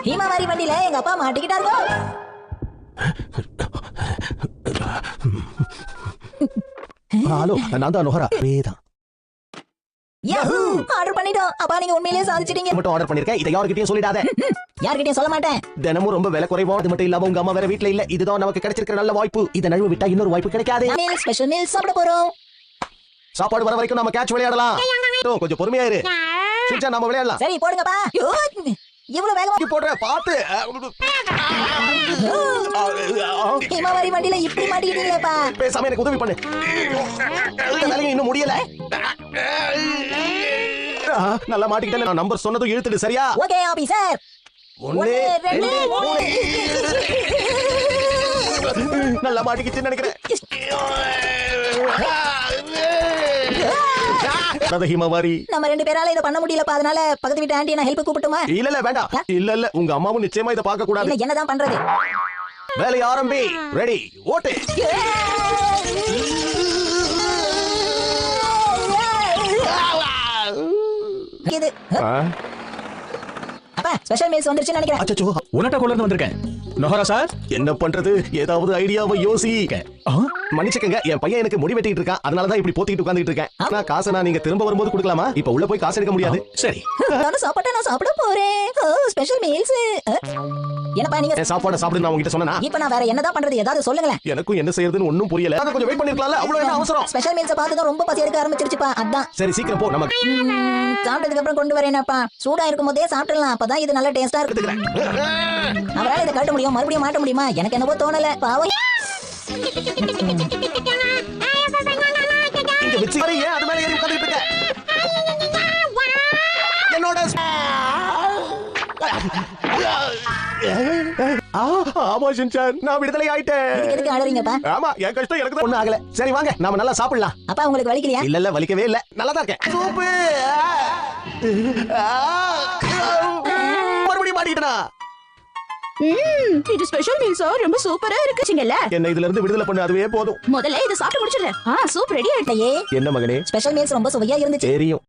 Himawari வண்டியில எங்க அப்பா மாட்டிக்கிட்டாருங்க. ஹலோ, நான் தான் நோஹரா. வேதான் யாஹூ ஆர்டர் பண்ணிட்டோம். அப்பா நீங்க உண்மையிலேயே சாதிச்சிட்டீங்க. மட்டும் ஆர்டர் பண்ணிருக்கேன். இதை யார்கிட்டயும் சொல்லிடாத. யார்கிட்டயும் சொல்ல மாட்டேன். தினமும் ரொம்ப விலை குறைவா. அது மட்டும் இல்லாம உங்க அம்மா வேற வீட்ல இல்ல. இதுதான் நமக்கு கிடைச்சிருக்கிற நல்ல வாய்ப்பு. இதை நழுவ விட்டா இன்னொரு வாய்ப்பு கிடைக்காது. மீல் ஸ்பெஷல் மீல் சாப்பிட போறோம். சாப்பாடு வர வரைக்கும் நாம கேட்ச் விளையாடலாம். கொஞ்சம் பொறுமையா இரு. சின்சா, நாம விளையாடலாம். சரி போடுங்கப்பா. இவ்வளவு வேகமா போடுற பாத்து. ஹீமாவாரி வண்டியில இப்படி மாட்டிக்கிட்டீங்களேப்பா. பேசாம எனக்கு உதவி பண்ணு. வேலையும் இன்னும் முடியல. நல்லா மாட்டிக்கிட்டேன். நான் நம்பர் சொன்னதும் இழுத்துடு. சரியா? Okay officer. 1 2 3. நல்லா மாட்டிக்கிச்சுன்னு நினைக்கிறேன். ஹீமாவாரி, நம்ம 2 பேரால இத பண்ண முடியலப்பா. அதனால பக்கத்து வீட்டு ஆண்டி நான் ஹெல்ப் கூப்பிட்டுமா? இல்ல வேண்டாம். இல்ல உங்க அம்மாவும் நிச்சயமா இத பார்க்க கூடாது. என்னதான் பண்றது? வேலை ஆரம்பி. ரெடி, ஓட்டு. இது அப்பா ஸ்பெஷல் மீல்ஸ் வந்துருச்சுன்னு நினைக்கிறேன். அச்சச்சோ, உனட்ட கொள்ள இருந்து வந்திருக்கேன். நோஹரா சார், என்ன பண்றது? ஏதாவது ஐடியாவை யோசி. மன்னிச்சுக்கங்க, என் பையன் எனக்கு முடி வெட்டிட்டு இருக்கான். அதனால தான் இப்படி போத்திட்டு உட்கார்ந்துட்டு இருக்கேன். ஆனா காசை நான் நீங்க திரும்ப வரும்போது கொடுக்கலாமா? இப்ப உள்ள போய் காசு எடுக்க முடியாது. சரி. நானும் நான் சாப்பிட போறேன். Special meals. என்னப்பா நீங்க என் சாப்பாடு சாப்பிடு நான் உங்ககிட்ட சொன்னேனா? இப்ப நான் வேற என்னதான் பண்றது? ஏதாவது சொல்லுங்களேன். எனக்கும் என்ன செய்யறதுன்னு ஒண்ணும் புரியல. நான் கொஞ்சம் வெயிட் பண்ணிருக்கலாம்ல. அவ்வளவு என்ன அவசரம்? ஸ்பெஷல் மீல்ஸ் பார்த்ததும் ரொம்ப பசி எடுக்க ஆரம்பிச்சிருச்சுப்பா. அதான். சரி சீக்கிரம் போ. நம்ம சாப்பிட்டதுக்கு அப்புறம் கொண்டு வரேனப்பா. சூடா இருக்கும் போதே சாப்பிடலாம். அப்பதான் இது நல்ல டேஸ்டா இருக்கு. அவரால இதை கட்ட முடியும், மறுபடியும் மாட்ட முடியுமா? எனக்கு என்னவோ தோணல. பாவம். இங்க வெச்சி வரை ஏன் அது மேல ஏறி உட்கார்ந்துட்டு இருக்க? என்னோட ஆமா சின்சான், நான் விடுதலை ஆயிட்டேன். எதுக்கு அழறீங்கப்பா? ஆமா, என் கஷ்டம் எனக்கு தான் ஒண்ணும் ஆகல. சரி வாங்க, நாம நல்லா சாப்பிடலாம். அப்பா உங்களுக்கு வலிக்கலையா? இல்ல வலிக்கவே இல்ல. நல்லா தான் இருக்கேன். சூப்பு. மறுபடியும் மாட்டிட்டேனா? இது ஸ்பெஷல் மீல்ஸா ரொம்ப சூப்பரா இருக்குங்கல்ல. என்ன இதுல இருந்து விடுதலை பண்ணு, அதுவே போதும். முதல்ல இத சாப்பிட்டு முடிச்சிடுறேன். சூப் ரெடி ஆயிட்டே. என்ன மகனே? ஸ்பெஷல் மீல்ஸ் ரொம்ப சுவையா இருந்துச்சு. தெரியும்.